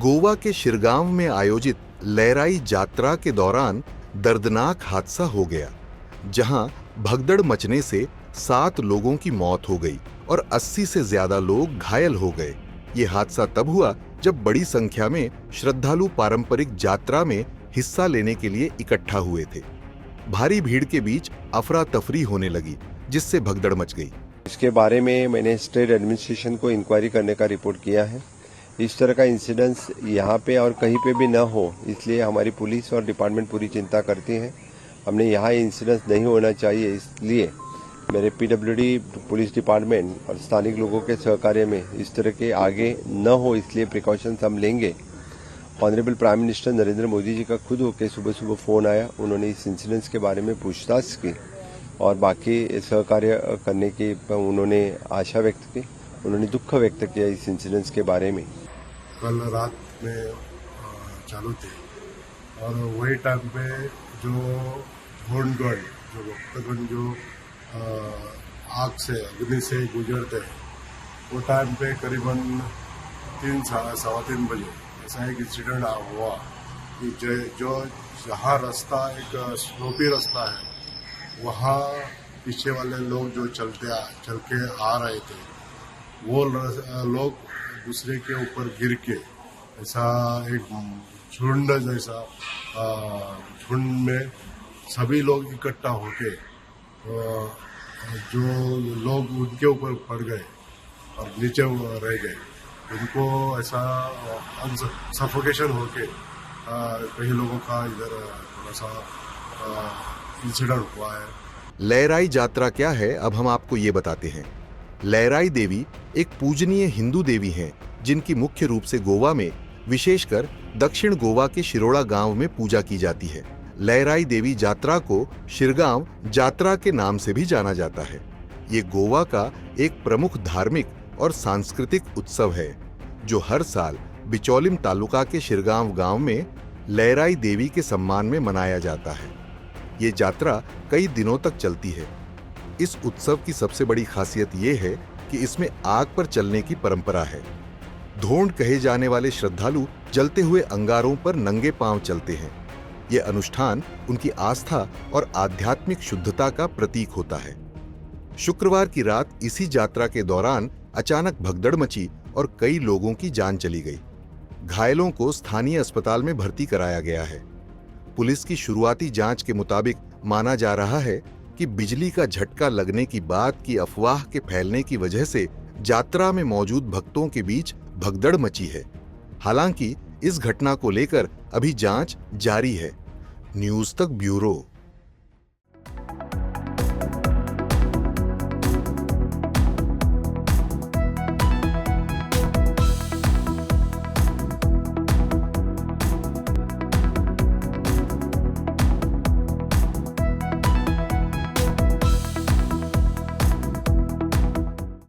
गोवा के शिरगांव में आयोजित लहराई यात्रा के दौरान दर्दनाक हादसा हो गया, जहां भगदड़ मचने से 7 लोगों की मौत हो गई और 80 से ज्यादा लोग घायल हो गए। ये हादसा तब हुआ जब बड़ी संख्या में श्रद्धालु पारंपरिक यात्रा में हिस्सा लेने के लिए इकट्ठा हुए थे। भारी भीड़ के बीच अफरा तफरी होने लगी, जिससे भगदड़ मच गई। इसके बारे में मैंने स्टेट एडमिनिस्ट्रेशन को इंक्वायरी करने का रिपोर्ट किया है। इस तरह का इंसिडेंस यहाँ पे और कहीं पे भी न हो, इसलिए हमारी पुलिस और डिपार्टमेंट पूरी चिंता करती है। हमने यहाँ इंसिडेंस नहीं होना चाहिए, इसलिए मेरे पीडब्ल्यूडी पुलिस डिपार्टमेंट और स्थानिक लोगों के सहकार्य में इस तरह के आगे न हो, इसलिए प्रिकॉशंस हम लेंगे। Honourable prime minister Narendra Modi ji का खुद होकर सुबह सुबह फ़ोन आया, उन्होंने इस इंसिडेंस के बारे में पूछताछ की और बाकी सहकार्य करने की उन्होंने आशा व्यक्त की। उन्होंने दुख व्यक्त किया इस इंसिडेंस के बारे में। कल रात में चालू थे और वही टाइम पे जो ढोंडगढ़ जो भक्तगण जो आग से अग्नि से गुजरते हैं, वो टाइम पे करीबन 3-3:15 बजे ऐसा एक इंसिडेंट हुआ कि जो जहाँ रास्ता एक स्लोपी रास्ता है, वहाँ पीछे वाले लोग जो चल के आ रहे थे, वो लोग दूसरे के ऊपर गिर के ऐसा एक झुंड जैसा झुंड में सभी लोग इकट्ठा होके जो लोग उनके ऊपर पड़ गए और नीचे रह गए, उनको ऐसा सफोकेशन होके कई लोगों का इधर थोड़ा सा इंसिडेंट हुआ है। लहराई यात्रा क्या है, अब हम आपको ये बताते हैं। लहराई देवी एक पूजनीय हिंदू देवी हैं, जिनकी मुख्य रूप से गोवा में, विशेषकर दक्षिण गोवा के शिरोड़ा गांव में पूजा की जाती है। लहराई देवी यात्रा को शिरगांव यात्रा के नाम से भी जाना जाता है। ये गोवा का एक प्रमुख धार्मिक और सांस्कृतिक उत्सव है, जो हर साल बिचौलिम तालुका के शिरगांव गांव में लहराई देवी के सम्मान में मनाया जाता है। ये यात्रा कई दिनों तक चलती है। इस उत्सव की सबसे बड़ी खासियत ये है कि इसमें आग पर चलने की परंपरा है। ढोंड कहे जाने वाले श्रद्धालु जलते हुए अंगारों पर नंगे पांव चलते हैं। ये अनुष्ठान उनकी आस्था और आध्यात्मिक शुद्धता का प्रतीक होता है। शुक्रवार की रात इसी यात्रा के दौरान अचानक भगदड़ मची और कई लोगों की जान चली गई। घायलों को स्थानीय अस्पताल में भर्ती कराया गया है। पुलिस की शुरुआती जांच के मुताबिक माना जा रहा है कि बिजली का झटका लगने की बात की अफवाह के फैलने की वजह से यात्रा में मौजूद भक्तों के बीच भगदड़ मची है। हालांकि इस घटना को लेकर अभी जांच जारी है। न्यूज़ तक ब्यूरो।